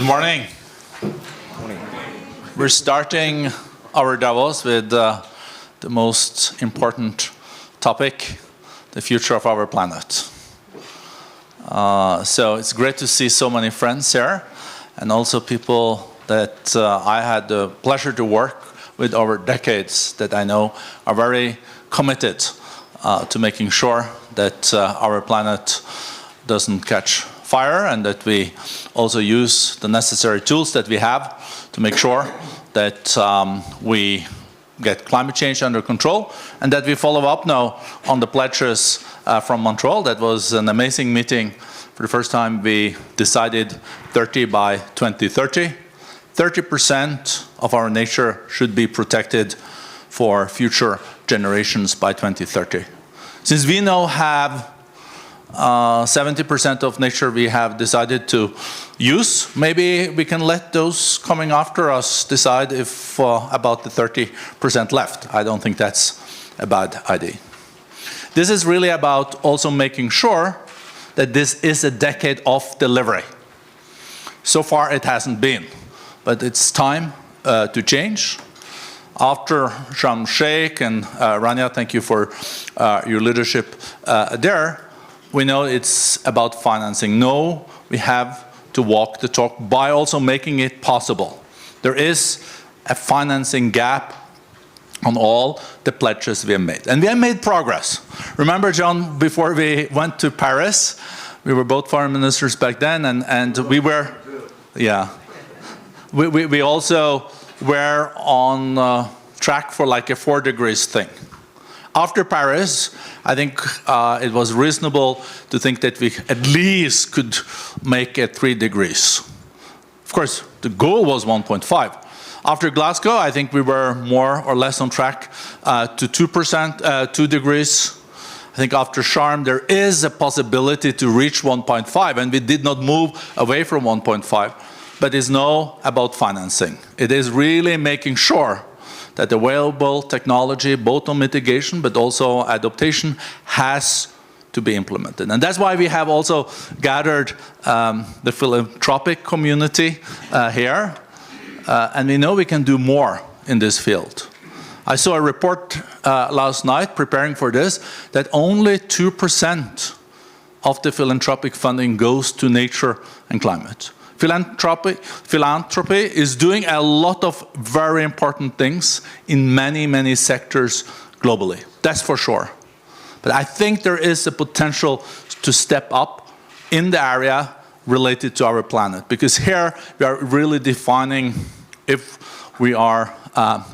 morning. We're starting our Davos with the most important topic, the future of our planet. So it's great to see so many friends here, and also people that I had the pleasure to work with over decades that I know are very committed to making sure that our planet doesn't catch fire, and that we also use the necessary tools that we have to make sure that we get climate change under control, and that we follow up now on the pledges from Montreal. That was an amazing meeting. For the first time, we decided 30 by 2030. 30% of our nature should be protected for future generations by 2030. Since we now have 70% of nature we have decided to use, maybe we can let those coming after us decide if about the 30% left. I don't think that's a bad idea. This is really about also making sure that this is a decade of delivery. So far it hasn't been, but it's time to change. After Sharm el-Sheikh and Rania, thank you for your leadership there. We know it's about financing. No, we have to walk the talk by also making it possible. There is a financing gap on all the pledges we have made. And we have made progress. Remember, John, before we went to Paris, we were both foreign ministers back then, and we were, yeah. We also were on track for like a 4 degrees thing. After Paris, I think it was reasonable to think that we at least could make it 3 degrees. Of course, the goal was 1.5. After Glasgow, I think we were more or less on track to 2 degrees. I think after Sharm, there is a possibility to reach 1.5, and we did not move away from 1.5. But it's now about financing. It is really making sure that available technology, both on mitigation but also adaptation, has to be implemented. And that's why we have also gathered the philanthropic community here. And we know we can do more in this field. I saw a report last night, preparing for this, that only 2% of the philanthropic funding goes to nature and climate. Philanthropy is doing a lot of very important things in many, many sectors globally. That's for sure. But I think there is a potential to step up in the area related to our planet, because here we are really defining if we are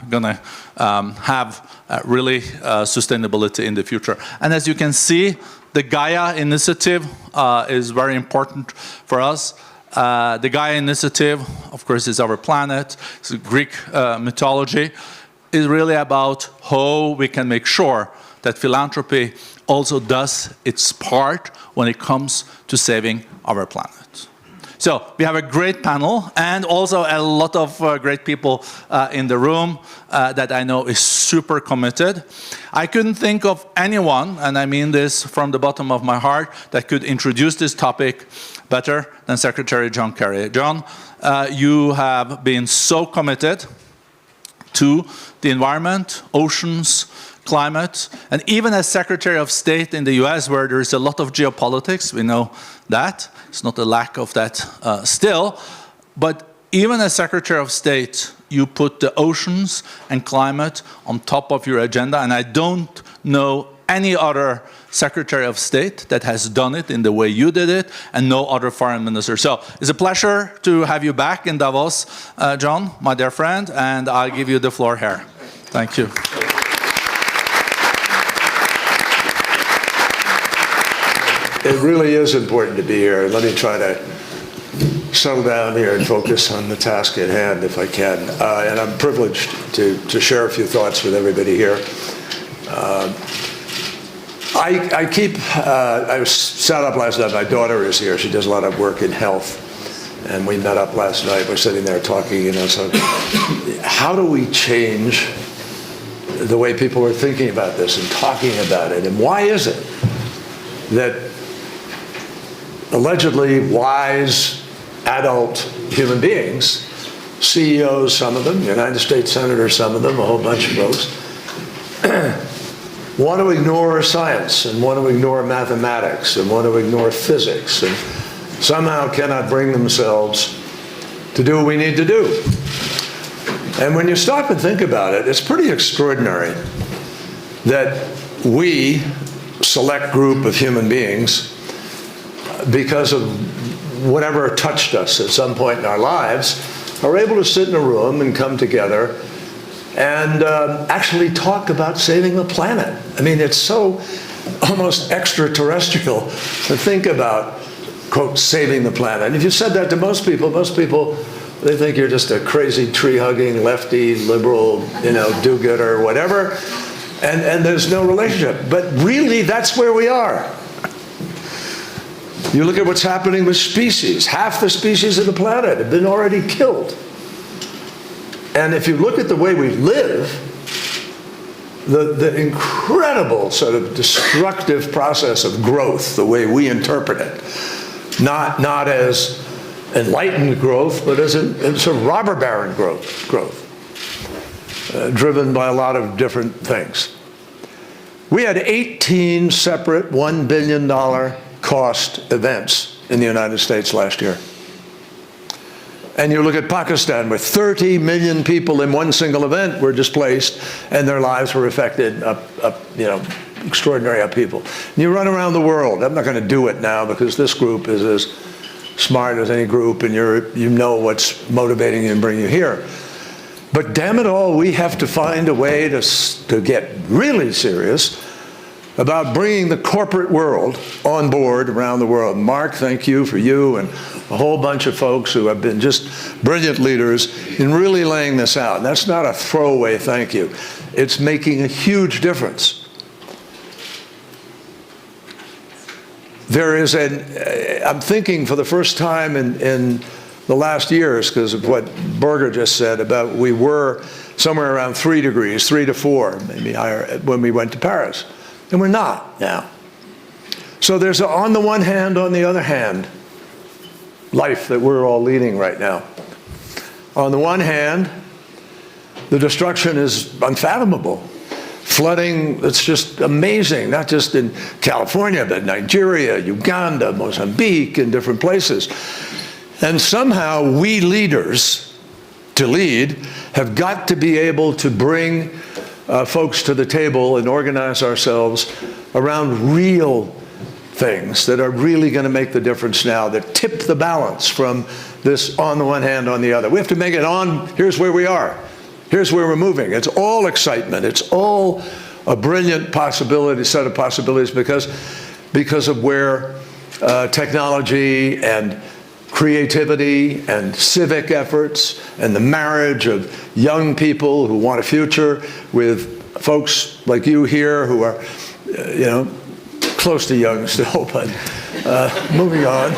going to have really sustainability in the future. And as you can see, the GAEA initiative is very important for us. The GAEA initiative, of course, is our planet. It's Greek mythology. Is really about how we can make sure that philanthropy also does its part when it comes to saving our planet. So we have a great panel, and also a lot of great people in the room that I know is super committed. I couldn't think of anyone, and I mean this from the bottom of my heart, that could introduce this topic better than Secretary John Kerry. John, you have been so committed to the environment, oceans, climate, and even as Secretary of State in the US, where there is a lot of geopolitics, we know that. It's not a lack of that still, but even as Secretary of State, you put the oceans and climate on top of your agenda, and I don't know any other Secretary of State that has done it in the way you did it, and no other foreign minister. So it's a pleasure to have you back in Davos, John, my dear friend, and I'll give you the floor here. Thank you. It really is important to be here. Let me try to settle down here and focus on the task at hand if I can. And I'm privileged to share a few thoughts with everybody here. I was sat up last night. My daughter is here. She does a lot of work in health. And we met up last night. We're sitting there talking, you know, so how do we change the way people are thinking about this and talking about it? And why is it that allegedly wise adult human beings, CEOs, some of them, United States senators, some of them, a whole bunch of folks, want to ignore science and want to ignore mathematics and want to ignore physics and somehow cannot bring themselves to do what we need to do. And when you stop and think about it, it's pretty extraordinary that we, select group of human beings, because of whatever touched us at some point in our lives, are able to sit in a room and come together and actually talk about saving the planet. I mean, it's so almost extraterrestrial to think about, quote, saving the planet. And if you said that to most people, they think you're just a crazy tree-hugging, lefty, liberal, do-gooder, whatever, and there's no relationship. But really, that's where we are. You look at what's happening with species. Half the species of the planet have been already killed. And if you look at the way we live, the incredible sort of destructive process of growth, the way we interpret it, not as enlightened growth, but as a sort of robber baron growth, driven by a lot of different things. We had 18 separate $1 billion cost events in the United States last year. And you look at Pakistan, where 30 million people in one single event were displaced and their lives were affected, extraordinary upheaval. And you run around the world. I'm not going to do it now because this group is as smart as any group and you know what's motivating you and bringing you here. But damn it all, we have to find a way to get really serious about bringing the corporate world on board around the world. Mark, thank you for you and a whole bunch of folks who have been just brilliant leaders in really laying this out. And that's not a throwaway thank you. It's making a huge difference. There is I'm thinking for the first time in the last years, because of what Børge just said about we were somewhere around 3 degrees, 3 to 4, maybe higher, when we went to Paris. And we're not now. So there's a, on the one hand, on the other hand, life that we're all leading right now. On the one hand, the destruction is unfathomable. Flooding, it's just amazing, not just in California, but Nigeria, Uganda, Mozambique, and different places. And somehow we leaders, to lead, have got to be able to bring folks to the table and organize ourselves around real things that are really going to make the difference now, that tip the balance from this on the one hand, on the other. We have to make it on, here's where we are. Here's where we're moving. It's all excitement. It's all a brilliant possibility, set of possibilities because of where technology and creativity and civic efforts and the marriage of young people who want a future with folks like you here who are, close to young still, but moving on.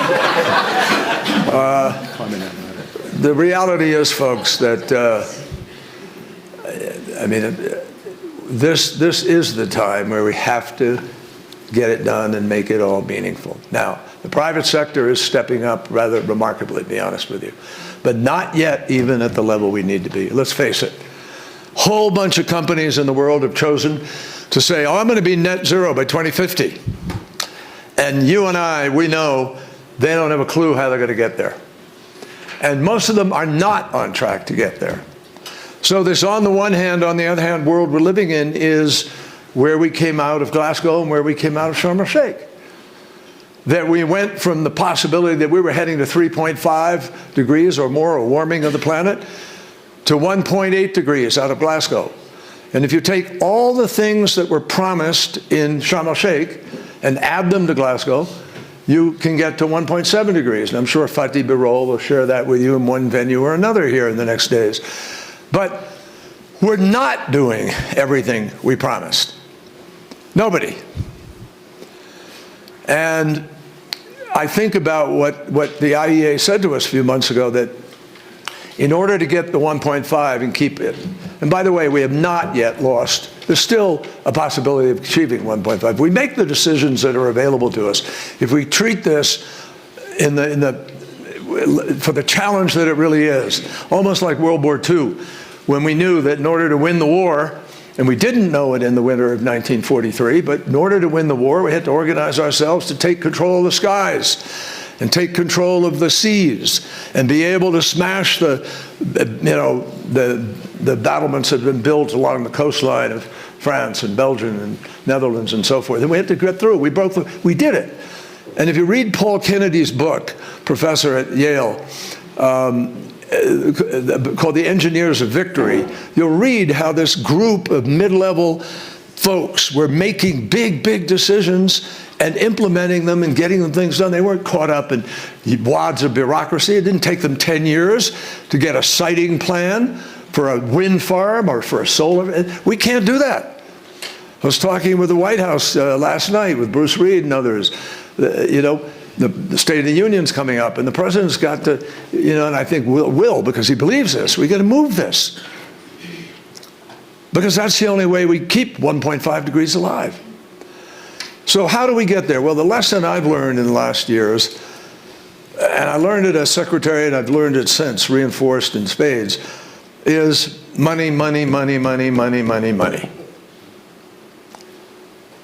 The reality is, folks, that this is the time where we have to get it done and make it all meaningful. Now, the private sector is stepping up rather remarkably, to be honest with you, but not yet even at the level we need to be. Let's face it. Whole bunch of companies in the world have chosen to say, oh, I'm going to be net zero by 2050. And you and I, we know they don't have a clue how they're going to get there. And most of them are not on track to get there. So this on the one hand, on the other hand world we're living in is where we came out of Glasgow and where we came out of Sharm el-Sheikh. That we went from the possibility that we were heading to 3.5 degrees or more, a warming of the planet, to 1.8 degrees out of Glasgow. And if you take all the things that were promised in Sharm el-Sheikh and add them to Glasgow, you can get to 1.7 degrees. And I'm sure Fatih Birol will share that with you in one venue or another here in the next days. But we're not doing everything we promised. Nobody. And I think about what the IEA said to us a few months ago, that in order to get the 1.5 and keep it, and by the way, we have not yet lost, there's still a possibility of achieving 1.5. We make the decisions that are available to us. If we treat this for the challenge that it really is. Almost like World War II, when we knew that in order to win the war, and we didn't know it in the winter of 1943, but in order to win the war, we had to organize ourselves to take control of the skies and take control of the seas and be able to smash the battlements that had been built along the coastline of France and Belgium and Netherlands and so forth. And we had to get through. We did it. And if you read Paul Kennedy's book, professor at Yale, called The Engineers of Victory, you'll read how this group of mid-level folks were making big, big decisions and implementing them and getting them things done. They weren't caught up in wads of bureaucracy. It didn't take them 10 years to get a siting plan for a wind farm or for a solar. We can't do that. I was talking with the White House last night with Bruce Reed and others. The State of the Union's coming up, and the president's got to, and I think will because he believes this. We got to move this because that's the only way we keep 1.5 degrees alive. So how do we get there? Well, the lesson I've learned in the last years, and I learned it as secretary, and I've learned it since, reinforced in spades, is money, money, money, money, money, money, money.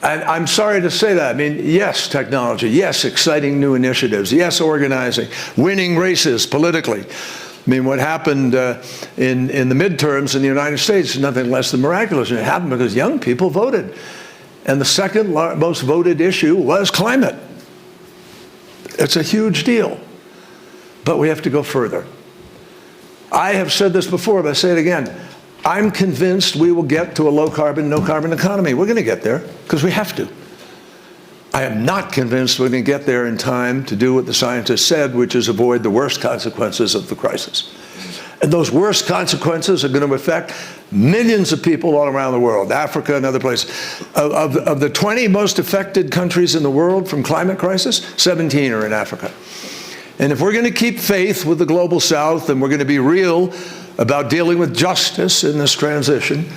And I'm sorry to say that. I mean, yes, technology. Yes, exciting new initiatives. Yes, organizing. Winning races politically. I mean, what happened in the midterms in the United States is nothing less than miraculous. And it happened because young people voted. And the second most voted issue was climate. It's a huge deal. But we have to go further. I have said this before, but I say it again. I'm convinced we will get to a low-carbon, no-carbon economy. We're going to get there because we have to. I am not convinced we're going to get there in time to do what the scientists said, which is avoid the worst consequences of the crisis. And those worst consequences are going to affect millions of people all around the world, Africa and other places. Of the 20 most affected countries in the world from climate crisis, 17 are in Africa. And if we're going to keep faith with the global south and we're going to be real about dealing with justice in this transition,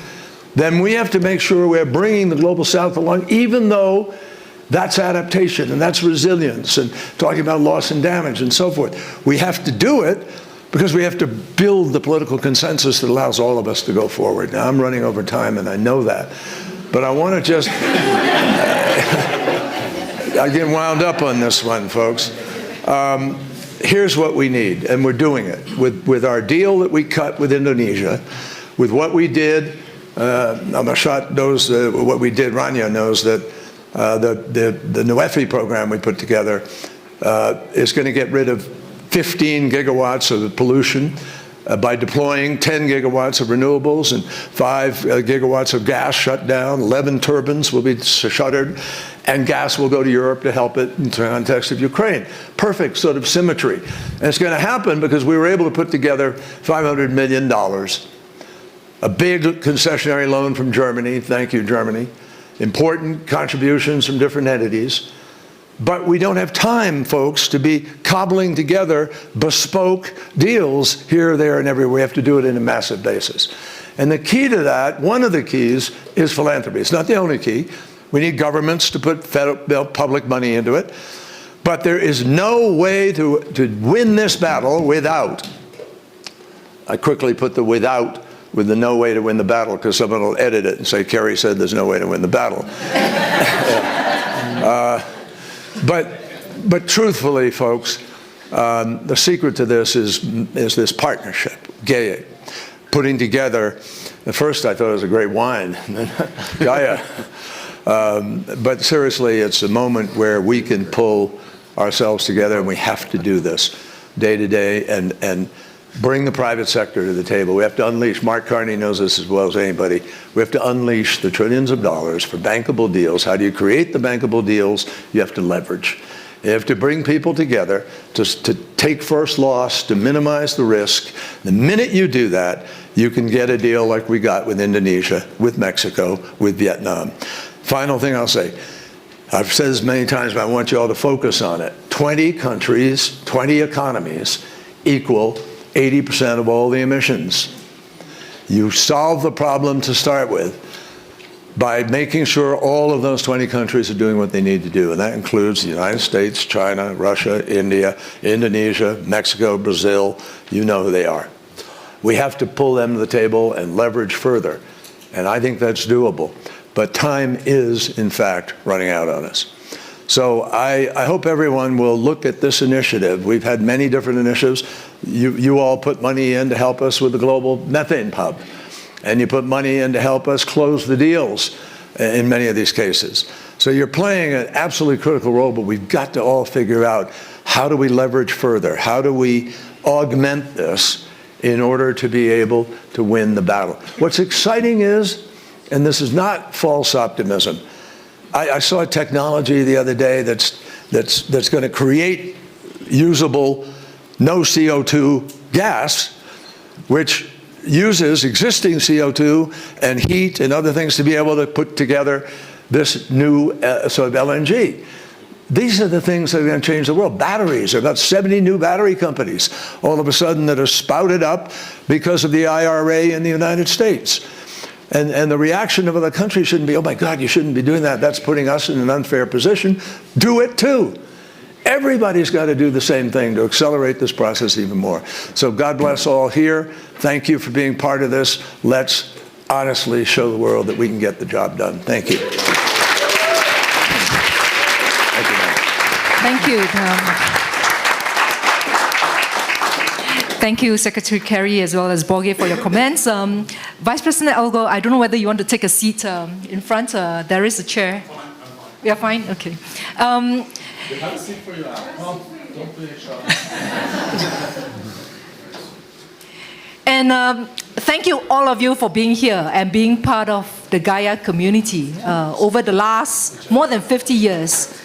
then we have to make sure we're bringing the global south along, even though that's adaptation and that's resilience and talking about loss and damage and so forth. We have to do it because we have to build the political consensus that allows all of us to go forward. Now, I'm running over time and I know that, but I want to just, I get wound up on this one, folks. Here's what we need, and we're doing it with our deal that we cut with Indonesia, with what we did. Amashat knows what we did. Rania knows that the NUEFI program we put together is going to get rid of 15 gigawatts of pollution by deploying 10 gigawatts of renewables and 5 gigawatts of gas shut down. 11 turbines will be shuttered, and gas will go to Europe to help it in the context of Ukraine. Perfect sort of symmetry. And it's going to happen because we were able to put together $500 million, a big concessionary loan from Germany. Thank you, Germany. Important contributions from different entities. But we don't have time, folks, to be cobbling together bespoke deals here, there, and everywhere. We have to do it in a massive basis. And the key to that, one of the keys, is philanthropy. It's not the only key. We need governments to put public money into it. But there is no way to win this battle without, I quickly put the without with the no way to win the battle because someone will edit it and say, Kerry said there's no way to win the battle. But truthfully, folks, the secret to this is this partnership, GAEA, putting together, at first I thought it was a great wine, GAEA. But seriously, it's a moment where we can pull ourselves together, and we have to do this day to day and bring the private sector to the table. We have to unleash, Mark Carney knows this as well as anybody, we have to unleash the trillions of dollars for bankable deals. How do you create the bankable deals? You have to leverage. You have to bring people together to take first loss, to minimize the risk. The minute you do that, you can get a deal like we got with Indonesia, with Mexico, with Vietnam. Final thing I'll say, I've said this many times, but I want you all to focus on it. 20 countries, 20 economies equal 80% of all the emissions. You solve the problem to start with. by making sure all of those 20 countries are doing what they need to do. And that includes the United States, China, Russia, India, Indonesia, Mexico, Brazil. You know who they are. We have to pull them to the table and leverage further. And I think that's doable. But time is, in fact, running out on us. So I hope everyone will look at this initiative. We've had many different initiatives. You all put money in to help us with the global methane pub. And you put money in to help us close the deals in many of these cases. So you're playing an absolutely critical role, but we've got to all figure out, how do we leverage further? How do we augment this in order to be able to win the battle? What's exciting is, and this is not false optimism, I saw a technology the other day that's going to create usable no CO2 gas, which uses existing CO2 and heat and other things to be able to put together this new sort of LNG. These are the things that are going to change the world. Batteries. There are about 70 new battery companies all of a sudden that are spouted up because of the IRA in the United States. And the reaction of other countries shouldn't be, oh my God, you shouldn't be doing that. That's putting us in an unfair position. Do it too. Everybody's got to do the same thing to accelerate this process even more. So God bless all here. Thank you for being part of this. Let's honestly show the world that we can get the job done. Thank you. Thank you. Thank you, Secretary Kerry, as well as Børge, for your comments. Vice President Elgo, I don't know whether you want to take a seat in front. There is a chair. I'm fine. You're fine? Okay. We have a seat for you. No, don't be shy. And thank you, all of you, for being here and being part of the GAEA community. Over the last more than 50 years,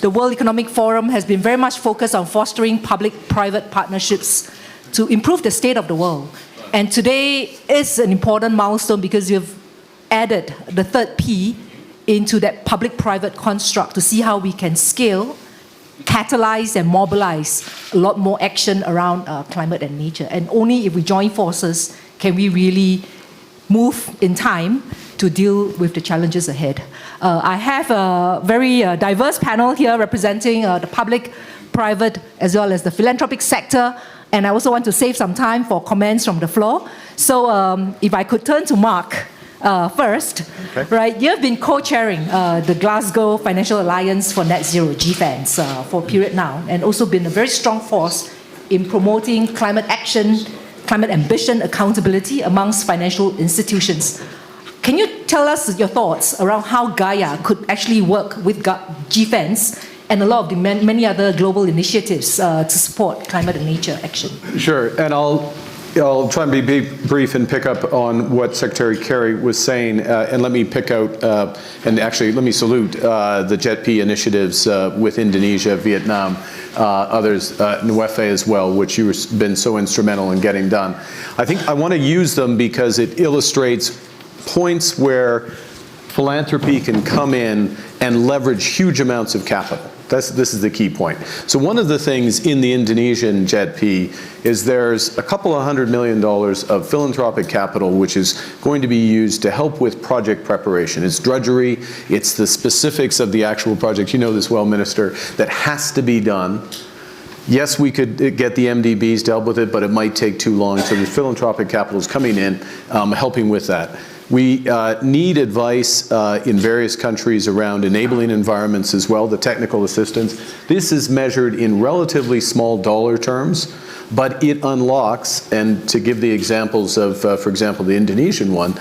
the World Economic Forum has been very much focused on fostering public-private partnerships to improve the state of the world. And today is an important milestone because you've added the third P into that public-private construct to see how we can scale, catalyze and mobilize a lot more action around climate and nature. And only if we join forces can we really move in time to deal with the challenges ahead. I have a very diverse panel here representing the public, private, as well as the philanthropic sector. And I also want to save some time for comments from the floor. So if I could turn to Mark first. Okay. Right, you've been co-chairing the Glasgow Financial Alliance for Net Zero, GFANZ, for a period now, and also been a very strong force in promoting climate action, climate ambition, accountability amongst financial institutions. Can you tell us your thoughts around how GAEA could actually work with GFANZ and a lot of the many other global initiatives to support climate and nature action? Sure, and I'll try and be brief and pick up on what Secretary Kerry was saying, and let me pick out, and actually let me salute the JETP initiatives with Indonesia, Vietnam, others, Nwefe as well, which you've been so instrumental in getting done. I think I want to use them because it illustrates points where philanthropy can come in and leverage huge amounts of capital. This is the key point. So one of the things in the Indonesian JETP is there's a couple of $100 million of philanthropic capital which is going to be used to help with project preparation. It's drudgery, it's the specifics of the actual project, you know this well, Minister, that has to be done. Yes, we could get the MDBs dealt with it, but it might take too long, so the philanthropic capital is coming in, helping with that. We need advice in various countries around enabling environments as well, the technical assistance. This is measured in relatively small dollar terms, but it unlocks, and to give the examples of, for example, the Indonesian one,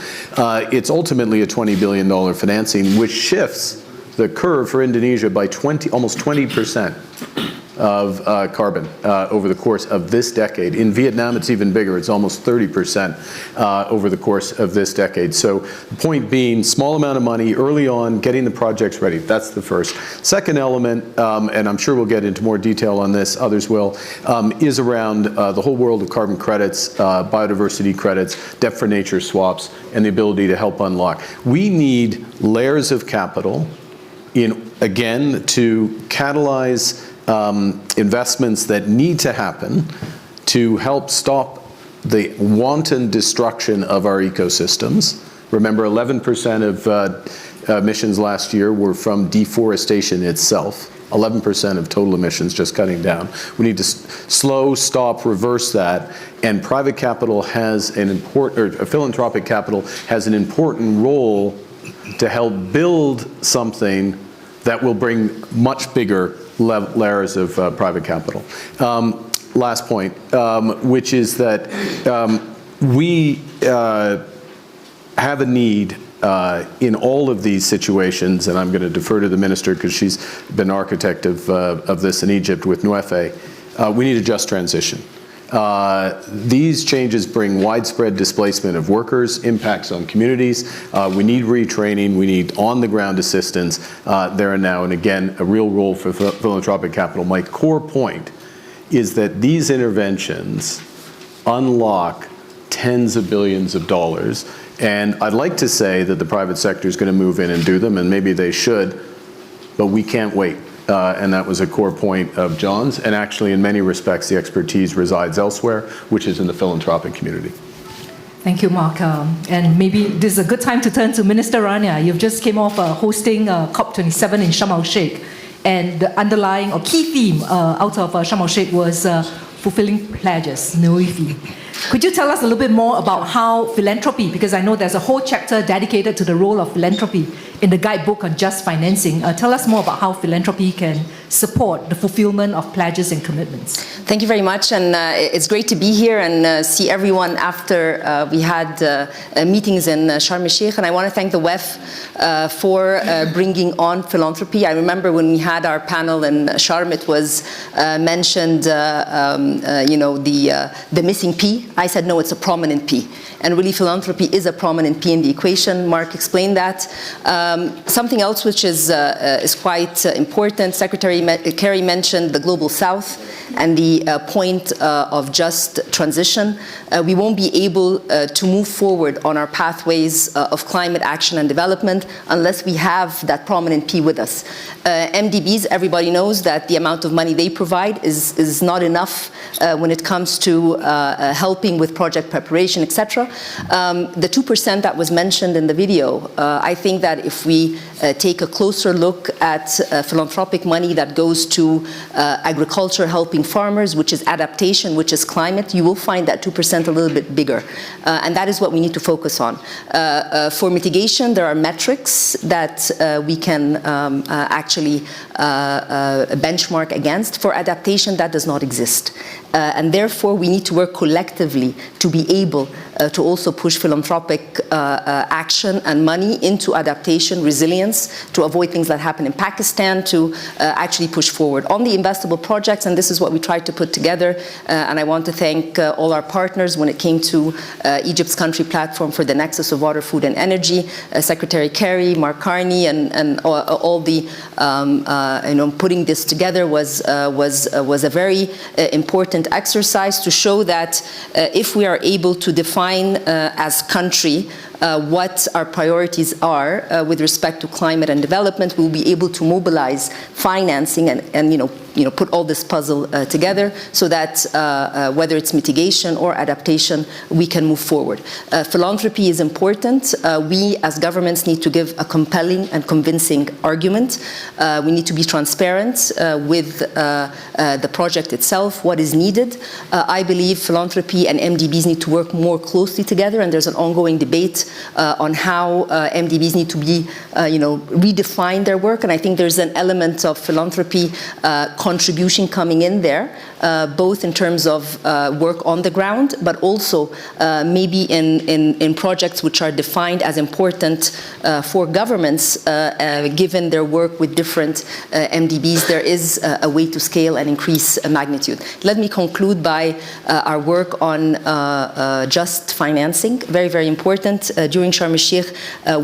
it's ultimately a $20 billion financing, which shifts the curve for Indonesia by almost 20%. Of carbon over the course of this decade. In Vietnam, it's even bigger. It's almost 30% over the course of this decade. So the point being, small amount of money early on, getting the projects ready. That's the first. Second element, and I'm sure we'll get into more detail on this, others will, is around the whole world of carbon credits, biodiversity credits, debt for nature swaps, and the ability to help unlock. We need layers of capital again, to catalyze investments that need to happen to help stop the wanton destruction of our ecosystems Remember, 11% of emissions last year were from deforestation itself. 11% of total emissions, just cutting down. We need to slow, stop, reverse that, and private capital has an important, or philanthropic capital has an important role to help build something that will bring much bigger layers of private capital. Last point, which is that we have a need in all of these situations, and I'm going to defer to the minister because she's been architect of this in Egypt with Nuefe. We need a just transition. These changes bring widespread displacement of workers, impacts on communities. We need retraining. We need on-the-ground assistance there and now. And again, a real role for philanthropic capital. My core point is that these interventions unlock tens of billions of dollars. And I'd like to say that the private sector is going to move in and do them, and maybe they should, but we can't wait. And that was a core point of John's. And actually, in many respects, the expertise resides elsewhere, which is in the philanthropic community. Thank you, Mark. And maybe this is a good time to turn to Minister Rania. You've just came off hosting COP27 in Sharm el-Sheikh. And the underlying or key theme out of Sharm el-Sheikh was fulfilling pledges, Nuefe. Could you tell us a little bit more about how philanthropy, because I know there's a whole chapter dedicated to the role of philanthropy in the guidebook on just financing. Tell us more about how philanthropy can support the fulfillment of pledges and commitments. Thank you very much, and it's great to be here and see everyone after we had meetings in Sharm el-Sheikh, and I want to thank the WEF for bringing on philanthropy. I remember when we had our panel in Sharm, it was mentioned, you know, the missing P. I said, no, it's a prominent P. And really, philanthropy is a prominent P in the equation. Mark explained that. Something else which is quite important, Secretary Kerry mentioned the Global South and the point of just transition. We won't be able to move forward on our pathways of climate action and development unless we have that prominent P with us. MDBs, everybody knows that the amount of money they provide is not enough when it comes to helping with project preparation, etc. The 2% that was mentioned in the video, I think that if we take a closer look at philanthropic money that goes to agriculture, helping farmers, which is adaptation, which is climate, you will find that 2% a little bit bigger. And that is what we need to focus on. For mitigation, there are metrics that we can actually benchmark against. For adaptation, that does not exist. And therefore, we need to work collectively to be able to also push philanthropic action and money into adaptation, resilience, to avoid things that happen in Pakistan, to actually push forward. On the investable projects, and this is what we tried to put together, and I want to thank all our partners when it came to Egypt's country platform for the nexus of water, food, and energy, Secretary Kerry, Mark Carney, and all the, you know, putting this together was a very important exercise to show that if we are able to define as country what our priorities are with respect to climate and development, we'll be able to mobilize financing and you know put all this puzzle together so that whether it's mitigation or adaptation, we can move forward. Philanthropy is important. We as governments need to give a compelling and convincing argument. We need to be transparent with the project itself, what is needed. I believe philanthropy and MDBs need to work more closely together, and there's an ongoing debate on how MDBs need to be, you know, redefine their work. And I think there's an element of philanthropy contribution coming in there, both in terms of work on the ground, but also maybe in projects which are defined as important for governments, given their work with different MDBs. There is a way to scale and increase magnitude. Let me conclude by our work on just financing. Very, very important. During Sharm el-Sheikh,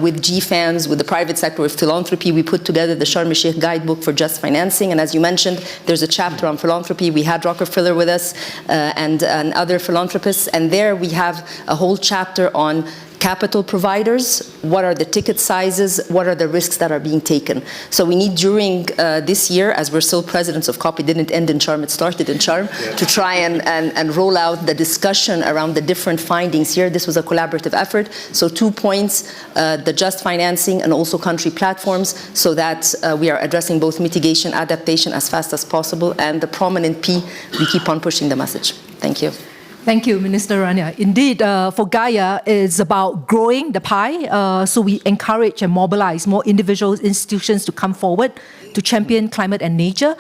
with GFANs, with the private sector, with philanthropy, we put together the Sharm el-Sheikh guidebook for just financing. And as you mentioned, there's a chapter on philanthropy. We had Rockefeller with us and other philanthropists. And there we have a whole chapter on capital providers, what are the ticket sizes, what are the risks that are being taken. So we need during this year, as we're still presidents of COP, it didn't end in Sharm, it started in Sharm, to try and roll out the discussion around the different findings here. This was a collaborative effort. So 2 points, the just financing and also country platforms, so that we are addressing both mitigation, adaptation as fast as possible, and the prominent P, we keep on pushing the message. Thank you. Thank you, Minister Rania. Indeed, for GAEA, it's about growing the pie. So we encourage and mobilize more individuals, institutions to come forward to champion climate and nature.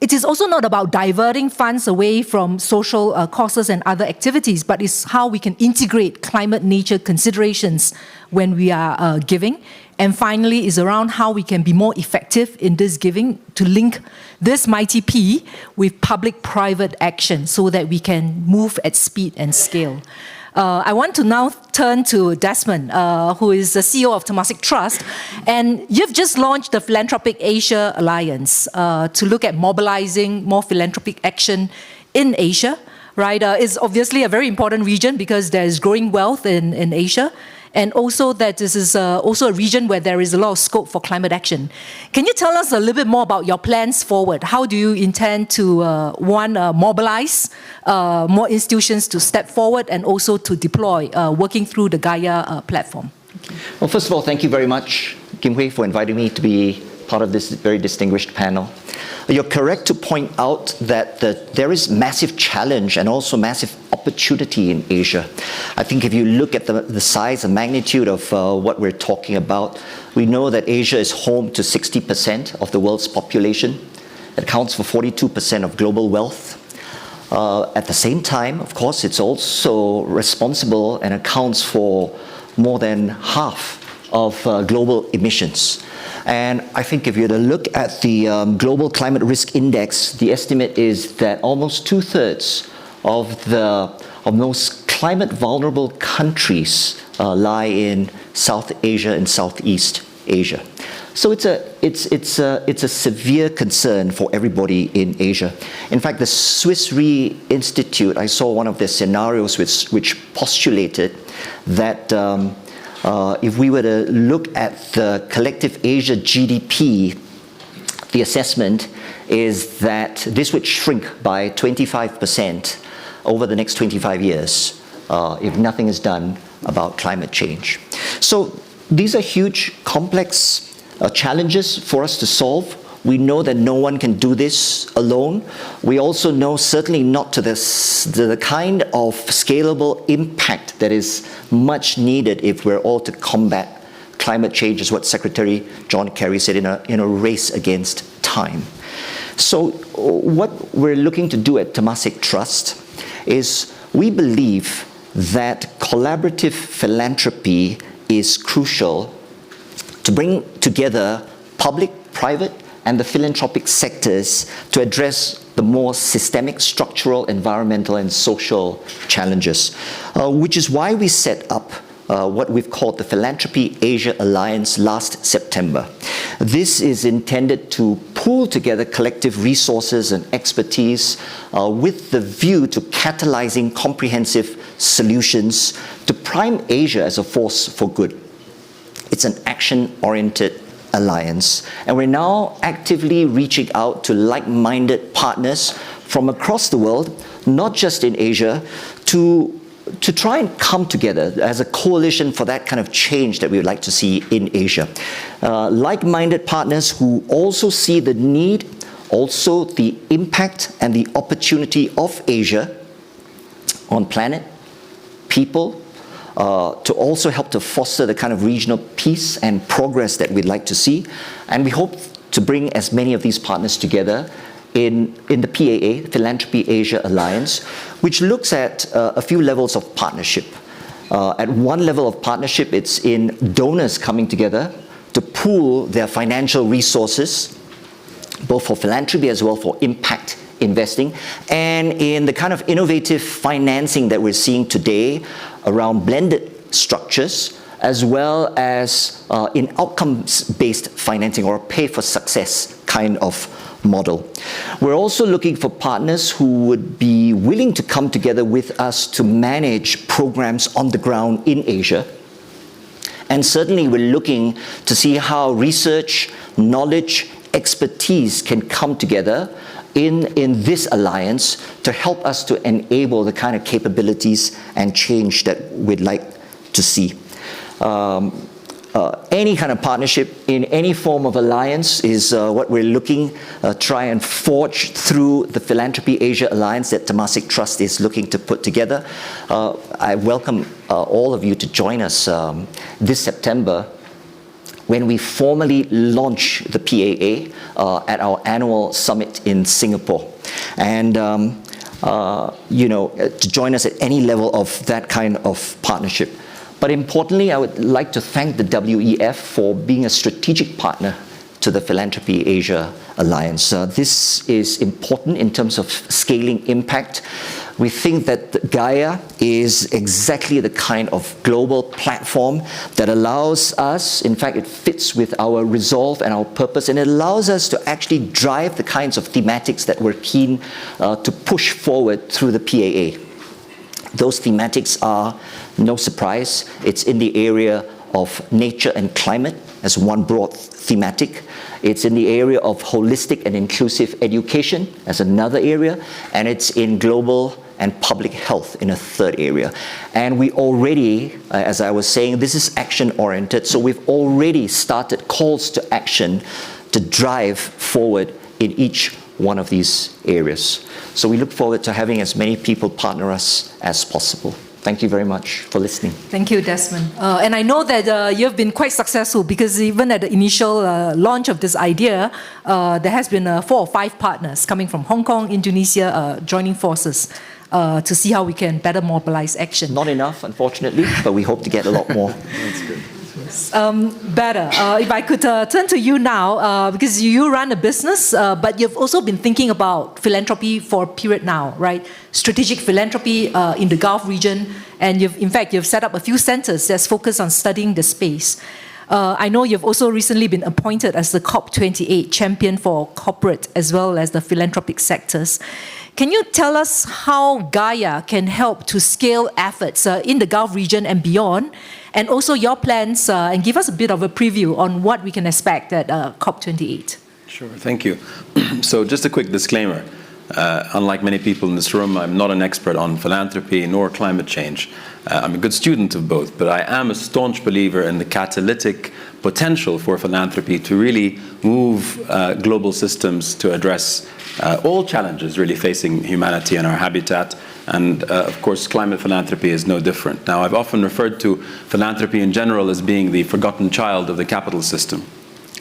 It is also not about diverting funds away from social causes and other activities, but it's how we can integrate climate-nature considerations when we are giving. And finally, is around how we can be more effective in this giving to link this mighty P with public-private action so that we can move at speed and scale. I want to now turn to Desmond, who is the CEO of Temasek Trust. And you've just launched the Philanthropic Asia Alliance to look at mobilizing more philanthropic action in Asia. Right? It's obviously a very important region because there is growing wealth in Asia. And also that this is also a region where there is a lot of scope for climate action. Can you tell us a little bit more about your plans forward? How do you intend to, mobilize more institutions to step forward and also to deploy, working through the GAEA platform? Well, first of all, thank you very much, Gim Huay, for inviting me to be part of this very distinguished panel. You're correct to point out that there is massive challenge and also massive opportunity in Asia. I think if you look at the size and magnitude of what we're talking about, we know that Asia is home to 60% of the world's population. It accounts for 42% of global wealth. At the same time, of course, it's also responsible and accounts for more than half of global emissions. And I think if you were to look at the Global Climate Risk Index, the estimate is that almost 2/3 of most climate vulnerable countries lie in South Asia and Southeast Asia. So it's a severe concern for everybody in Asia. In fact, the Swiss Re Institute, I saw one of their scenarios which postulated that if we were to look at the collective Asia GDP, the assessment is that this would shrink by 25% over the next 25 years if nothing is done about climate change. So these are huge, complex challenges for us to solve. We know that no one can do this alone. We also know certainly not to the kind of scalable impact that is much needed if we're all to combat climate change, is what Secretary John Kerry said, in a race against time. So what we're looking to do at Temasek Trust is we believe that collaborative philanthropy is crucial to bring together public, private, and the philanthropic sectors to address the more systemic, structural, environmental, and social challenges, which is why we set up what we've called the Philanthropy Asia Alliance last September. This is intended to pool together collective resources and expertise with the view to catalyzing comprehensive solutions to prime Asia as a force for good. It's an action-oriented alliance, and we're now actively reaching out to like-minded partners from across the world, not just in Asia, to try and come together as a coalition for that kind of change that we would like to see in Asia. Like-minded partners who also see the need, also the impact and the opportunity of Asia on planet, people, to also help to foster the kind of regional peace and progress that we'd like to see. And we hope to bring as many of these partners together in the PAA, Philanthropy Asia Alliance, which looks at a few levels of partnership. At one level of partnership, it's in donors coming together to pool their financial resources, both for philanthropy as well for impact investing, and in the kind of innovative financing that we're seeing today around blended structures, as well as in outcomes-based financing or pay-for-success kind of model. We're also looking for partners who would be willing to come together with us to manage programs on the ground in Asia, And certainly we're looking to see how research, knowledge, expertise can come together in this alliance to help us to enable the kind of capabilities and change that we'd like to see. Any kind of partnership in any form of alliance is what we're looking try and forge through the Philanthropy Asia Alliance that Temasek Trust is looking to put together. I welcome all of you to join us this September when we formally launch the PAA at our annual summit in Singapore. And to join us at any level of that kind of partnership. But importantly, I would like to thank the WEF for being a strategic partner to the Philanthropy Asia Alliance. This is important in terms of scaling impact. We think that GAEA is exactly the kind of global platform that allows us, in fact, it fits with our resolve and our purpose, and it allows us to actually drive the kinds of thematics that we're keen to push forward through the PAA. Those thematics are, no surprise, it's in the area of nature and climate as one broad thematic. It's in the area of holistic and inclusive education as another area, and it's in global and public health in a third area. And we already, as I was saying, this is action-oriented, so we've already started calls to action to drive forward in each one of these areas. So we look forward to having as many people partner us as possible. Thank you very much for listening. Thank you, Desmond. And I know that you've been quite successful because even at the initial launch of this idea, there has been 4 or 5 partners coming from Hong Kong, Indonesia, joining forces to see how we can better mobilize action. Not enough, unfortunately, but we hope to get a lot more. That's good. Better. If I could turn to you now, because you run a business, but you've also been thinking about philanthropy for a period now, right? Strategic philanthropy in the Gulf region, and you've set up a few centers that's focused on studying the space. I know you've also recently been appointed as the COP28 champion for corporate as well as the philanthropic sectors. Can you tell us how GAEA can help to scale efforts in the Gulf region and beyond, and also your plans, and give us a bit of a preview on what we can expect at COP28? Sure, thank you. So just a quick disclaimer. Unlike many people in this room, I'm not an expert on philanthropy nor climate change. I'm a good student of both, but I am a staunch believer in the catalytic potential for philanthropy to really move global systems to address all challenges really facing humanity and our habitat. And of course, climate philanthropy is no different. Now, I've often referred to philanthropy in general as being the forgotten child of the capital system.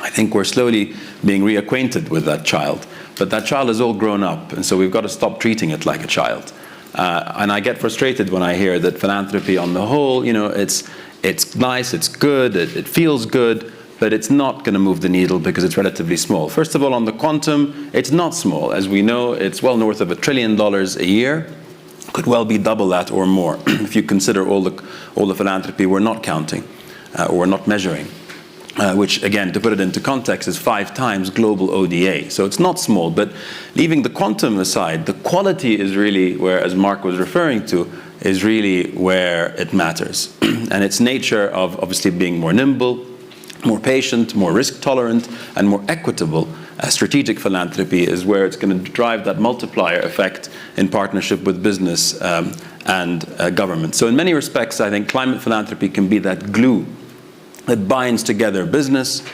I think we're slowly being reacquainted with that child, but that child is all grown up, and so we've got to stop treating it like a child. And I get frustrated when I hear that philanthropy on the whole, it's nice, it's good, it feels good, but it's not going to move the needle because it's relatively small. First of all, on the quantum, it's not small. As we know, it's well north of $1 trillion a year. Could well be double that or more if you consider all the philanthropy we're not counting or we're not measuring. Which, again, to put it into context, is 5 times global ODA. So it's not small, but leaving the quantum aside, the quality is really where, as Mark was referring to, is really where it matters. And its nature of obviously being more nimble, more patient, more risk tolerant, and more equitable. Strategic philanthropy is where it's going to drive that multiplier effect in partnership with business and government. So in many respects, I think climate philanthropy can be that glue that binds together business,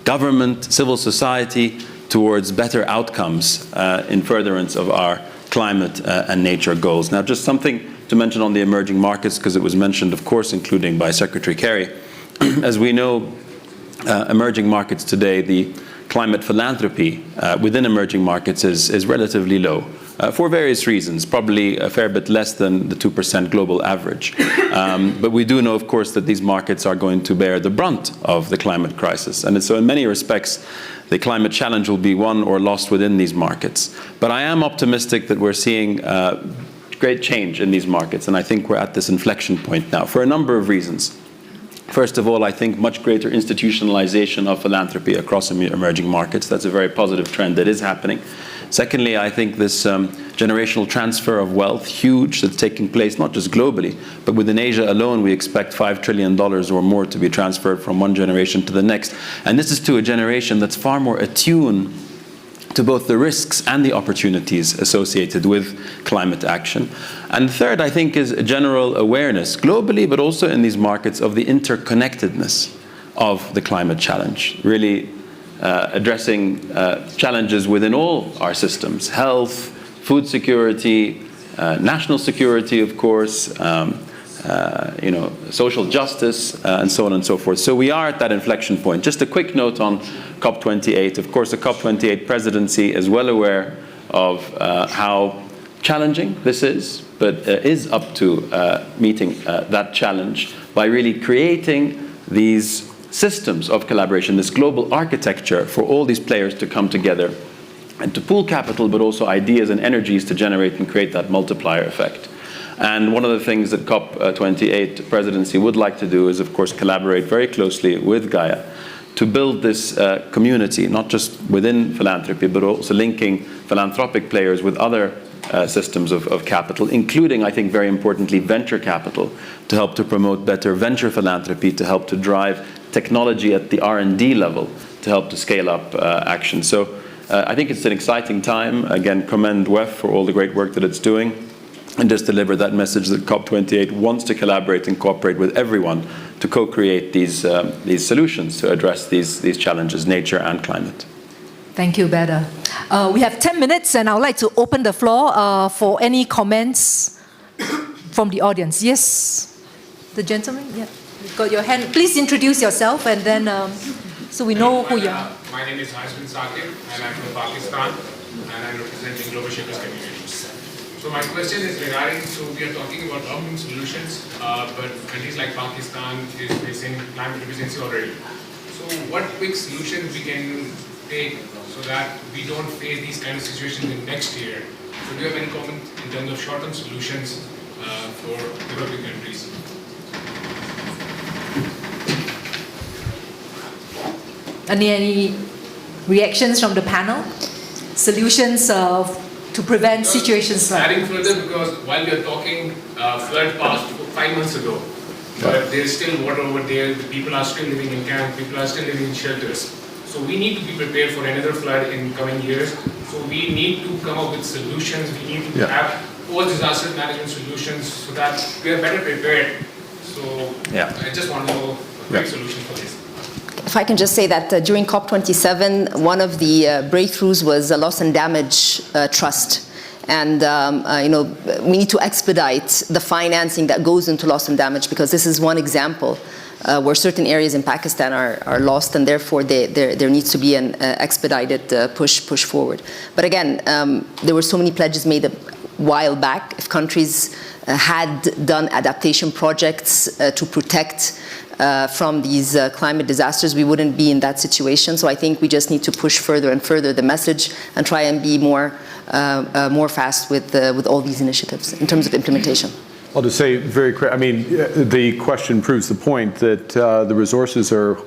government, civil society towards better outcomes in furtherance of our climate and nature goals. Now, just something to mention on the emerging markets, because it was mentioned, of course, including by Secretary Kerry. As we know, emerging markets today, the climate philanthropy within emerging markets is relatively low. For various reasons, probably a fair bit less than the 2% global average. But we do know, of course, that these markets are going to bear the brunt of the climate crisis. And so in many respects, the climate challenge will be won or lost within these markets. But I am optimistic that we're seeing great change in these markets. And I think we're at this inflection point now for a number of reasons. First of all, I think much greater institutionalization of philanthropy across emerging markets. That's a very positive trend that is happening. Secondly, I think this generational transfer of wealth, huge, that's taking place not just globally, but within Asia alone, we expect $5 trillion or more to be transferred from one generation to the next. And this is to a generation that's far more attuned to both the risks and the opportunities associated with climate action. And third, I think, is a general awareness, globally, but also in these markets, of the interconnectedness of the climate challenge, really addressing challenges within all our systems: health, food security, national security, of course, social justice, and so on and so forth. So we are at that inflection point. Just a quick note on COP28. Of course, the COP28 presidency is well aware of how challenging this is, but is up to meeting that challenge by really creating these systems of collaboration, this global architecture for all these players to come together and to pool capital, but also ideas and energies to generate and create that multiplier effect. And one of the things that COP28 presidency would like to do is, of course, collaborate very closely with GAEA to build this community, not just within philanthropy, but also linking philanthropic players with other systems of capital, including, I think, very importantly, venture capital, to help to promote better venture philanthropy, to help to drive technology at the R&D level, to help to scale up action. So I think it's an exciting time. Again, commend WEF for all the great work that it's doing, and just deliver that message that COP28 wants to collaborate and cooperate with everyone to co-create these solutions to address these challenges, nature and climate. Thank you, Børge. We have 10 minutes, and I would like to open the floor for any comments from the audience. Yes, the gentleman. Yeah, you've got your hand. Please introduce yourself, and then so we know who you are. My name is Hashmin Sakib, and I'm from Pakistan, and I'm representing Global Shapers Community. So my question is regarding, so we are talking about long-term solutions, but countries like Pakistan is facing climate emergency already. So what quick solutions we can take so that we don't face these kind of situations in next year? So do you have any comment in terms of short-term solutions for developing countries? Any reactions from the panel? Solutions to prevent situations like adding further, because while we are talking, flood passed 5 months ago, but there's still water over there, the people are still living in camp, people are still living in shelters. So we need to be prepared for another flood in coming years. So we need to come up with solutions, we need to have post-disaster management solutions so that we are better prepared. So I just want to know a quick solution for this. If I can just say that during COP27, one of the breakthroughs was a loss and damage trust. And we need to expedite the financing that goes into loss and damage, because this is one example where certain areas in Pakistan are lost, and therefore there needs to be an expedited push forward. But again, there were so many pledges made a while back. If countries had done adaptation projects to protect from these climate disasters, we wouldn't be in that situation. So I think we just need to push further and further the message and try and be more fast with all these initiatives in terms of implementation. I'll just say very quick, I mean, the question proves the point that the resources are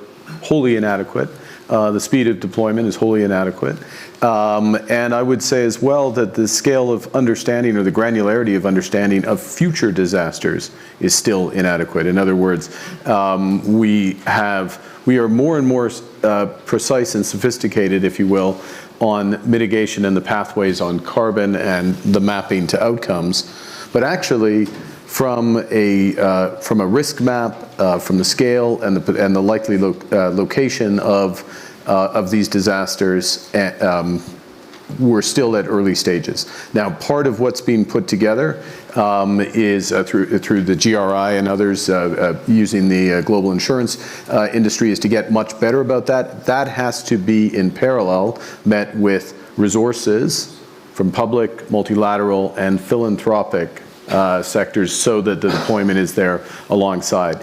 wholly inadequate. The speed of deployment is wholly inadequate. And I would say as well that the scale of understanding, or the granularity of understanding of future disasters, is still inadequate. In other words, we are more and more precise and sophisticated, if you will, on mitigation and the pathways on carbon and the mapping to outcomes. But actually, from a risk map, from the scale and the likely location of these disasters, we're still at early stages. Now, part of what's being put together is through the GRI and others using the global insurance industry, is to get much better about that. That has to be in parallel met with resources from public, multilateral, and philanthropic sectors, so that the deployment is there alongside.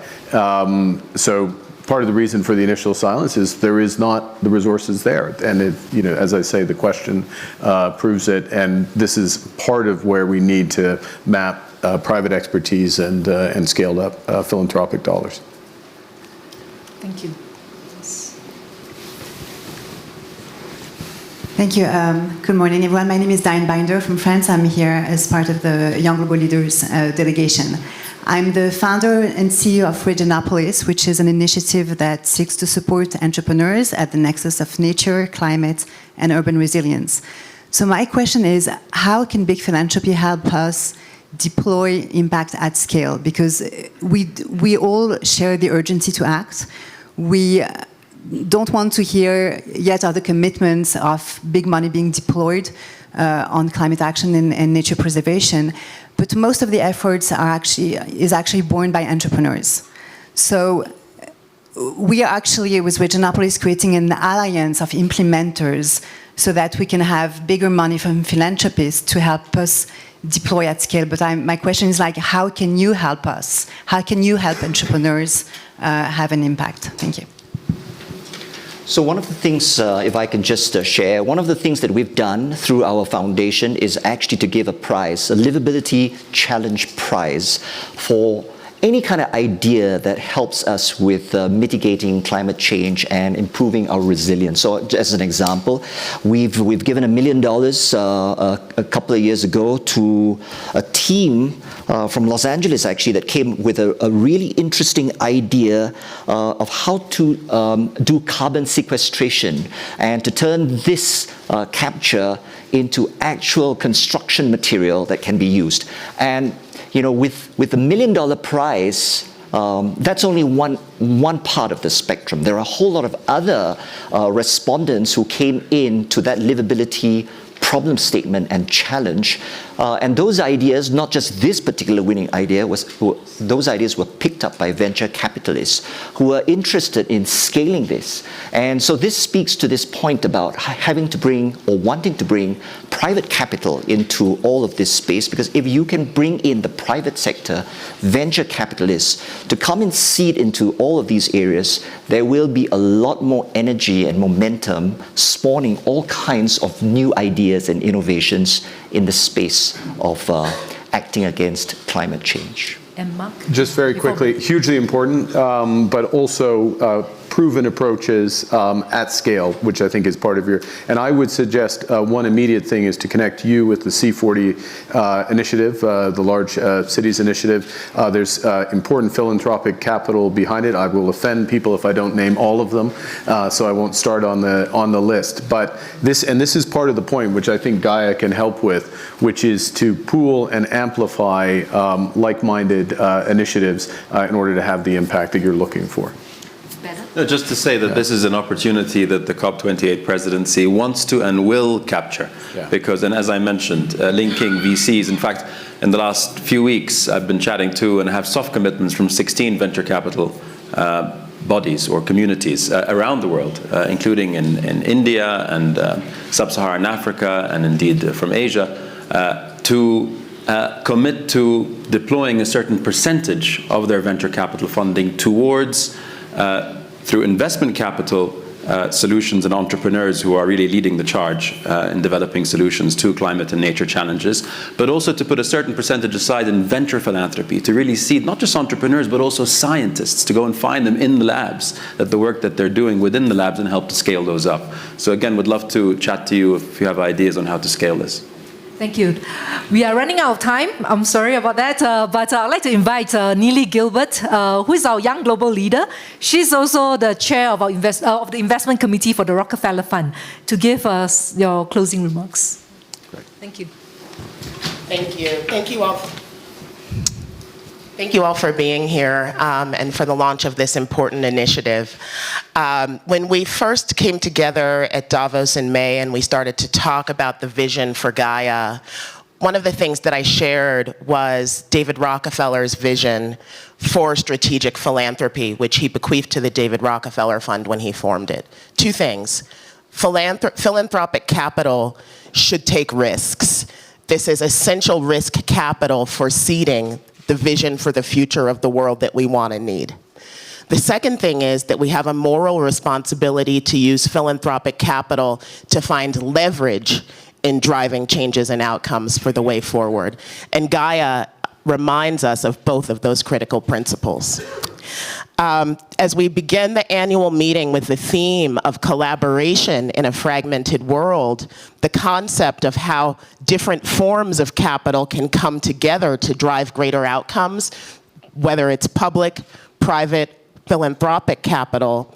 So part of the reason for the initial silence is there is not the resources there, and as I say, the question proves it. And this is part of where we need to map private expertise and scaled up philanthropic dollars. Thank you. Thank you. Good morning, everyone. My name is Diane Binder from France. I'm here as part of the Young Global Leaders delegation. I'm the founder and CEO of Regionopolis, which is an initiative that seeks to support entrepreneurs at the nexus of nature, climate, and urban resilience. So my question is, how can big philanthropy help us deploy impact at scale? Because we all share the urgency to act. We don't want to hear yet other commitments of big money being deployed on climate action and nature preservation, but most of the efforts is actually borne by entrepreneurs. So we are actually, with Regionopolis, creating an alliance of implementers so that we can have bigger money from philanthropists to help us deploy at scale. But my question is like, how can you help us? How can you help entrepreneurs have an impact? Thank you. So one of the things, if I can just share, one of the things that we've done through our foundation is actually to give a prize, a livability challenge prize for any kind of idea that helps us with mitigating climate change and improving our resilience. So as an example, we've given $1 million a couple of years ago to a team from Los Angeles, actually, that came with a really interesting idea of how to do carbon sequestration and to turn this capture into actual construction material that can be used. And you know, with the $1 million prize, that's only one part of the spectrum. There are a whole lot of other respondents who came in to that livability problem statement and challenge. And those ideas, not just this particular winning idea, those ideas were picked up by venture capitalists who were interested in scaling this. And so this speaks to this point about having to bring or wanting to bring private capital into all of this space, because if you can bring in the private sector, venture capitalists, to come and seed into all of these areas, there will be a lot more energy and momentum spawning all kinds of new ideas and innovations in the space of acting against climate change. And Mark? Just very quickly, hugely important, but also proven approaches at scale, which I think is part of your, and I would suggest one immediate thing is to connect you with the C40 initiative, the Large Cities Initiative. There's important philanthropic capital behind it. I will offend people if I don't name all of them, so I won't start on the list. But this is part of the point, which I think GAEA can help with, which is to pool and amplify like-minded initiatives in order to have the impact that you're looking for. No, just to say that this is an opportunity that the COP28 presidency wants to and will capture. Yeah. Because, and as I mentioned, linking VCs, in fact, in the last few weeks, I've been chatting to and have soft commitments from 16 venture capital bodies or communities around the world, including in India and sub-Saharan Africa and indeed from Asia, to commit to deploying a certain percentage of their venture capital funding towards through investment capital solutions and entrepreneurs who are really leading the charge in developing solutions to climate and nature challenges, but also to put a certain percentage aside in venture philanthropy to really seed not just entrepreneurs but also scientists, to go and find them in the labs, that the work that they're doing within the labs, and help to scale those up. So again, would love to chat to you if you have ideas on how to scale this. Thank you. We are running out of time. I'm sorry about that, but I'd like to invite Neely Gilbert, who is our young global leader. She's also the chair of our of the investment committee for the Rockefeller Fund, to give us your closing remarks. Great. Thank you. Thank you. Thank you all. Thank you all for being here and for the launch of this important initiative. When we first came together at Davos in May and we started to talk about the vision for GAEA, one of the things that I shared was David Rockefeller's vision for strategic philanthropy, which he bequeathed to the David Rockefeller Fund when he formed it. Two things. Philanthropic capital should take risks. This is essential risk capital for seeding the vision for the future of the world that we want and need. The second thing is that we have a moral responsibility to use philanthropic capital to find leverage in driving changes and outcomes for the way forward. And GAEA reminds us of both of those critical principles. As we begin the annual meeting with the theme of collaboration in a fragmented world, the concept of how different forms of capital can come together to drive greater outcomes, whether it's public, private, philanthropic capital,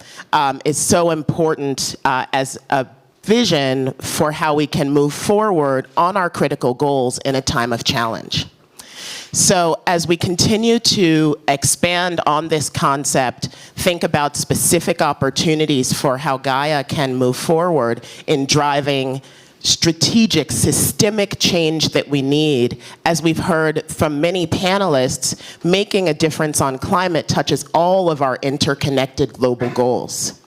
is so important as a vision for how we can move forward on our critical goals in a time of challenge. So as we continue to expand on this concept, think about specific opportunities for how GAEA can move forward in driving strategic, systemic change that we need. As we've heard from many panelists, making a difference on climate touches all of our interconnected global goals.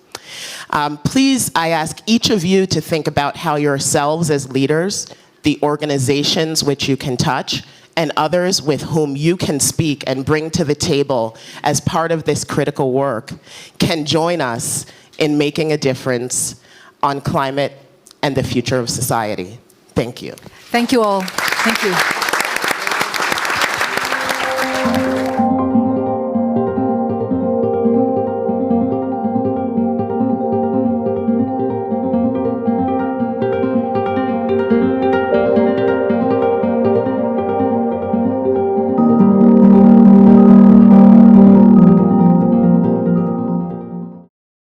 Please, I ask each of you to think about how yourselves as leaders, the organizations which you can touch, and others with whom you can speak and bring to the table as part of this critical work can join us in making a difference on climate and the future of society. Thank you. Thank you all. Thank you.